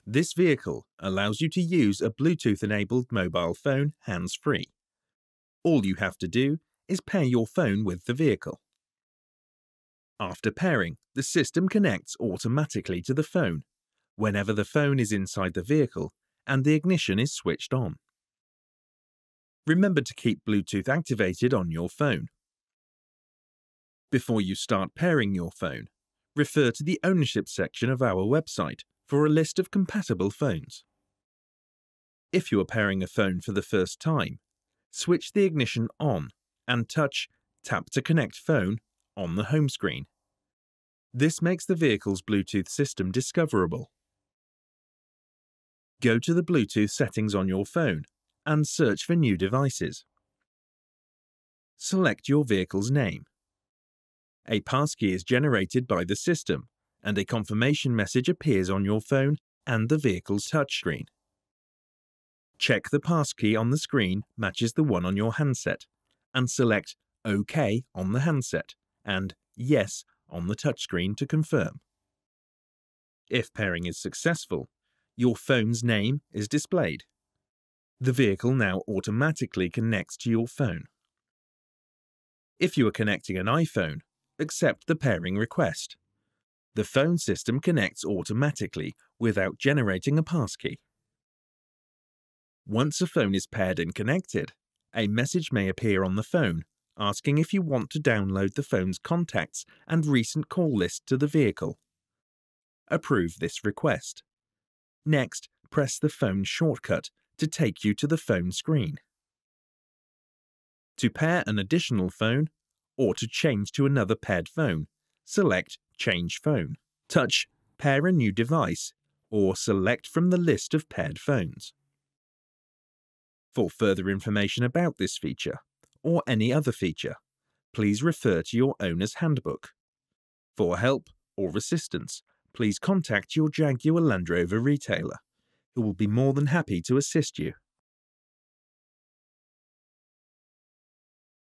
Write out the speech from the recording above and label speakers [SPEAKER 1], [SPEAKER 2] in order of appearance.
[SPEAKER 1] This vehicle allows you to use a Bluetooth-enabled mobile phone hands-free. All you have to do is pair your phone with the vehicle. After pairing, the system connects automatically to the phone whenever the phone is inside the vehicle and the ignition is switched on. Remember to keep Bluetooth activated on your phone. Before you start pairing your phone, refer to the ownership section of our website for a list of compatible phones. If you are pairing a phone for the first time, switch the ignition on and touch Tap to Connect Phone on the home screen. This makes the vehicle's Bluetooth system discoverable. Go to the Bluetooth settings on your phone and search for new devices. Select your vehicle's name. A passkey is generated by the system, and a confirmation message appears on your phone and the vehicle's touchscreen. Check the passkey on the screen matches the one on your handset, and select OK on the handset and Yes on the touchscreen to confirm. If pairing is successful, your phone's name is displayed. The vehicle now automatically connects to your phone. If you are connecting an iPhone, accept the pairing request. The phone system connects automatically without generating a passkey. Once a phone is paired and connected, a message may appear on the phone asking if you want to download the phone's contacts and recent call list to the vehicle. Approve this request. Next, press the phone shortcut to take you to the phone screen. To pair an additional phone, or to change to another paired phone, select Change Phone. Touch Pair a new device, or select from the list of paired phones. For further information about this feature, or any other feature, please refer to your owner's handbook. For help or assistance, please contact your Jaguar Land Rover retailer, who will be more than happy to assist you.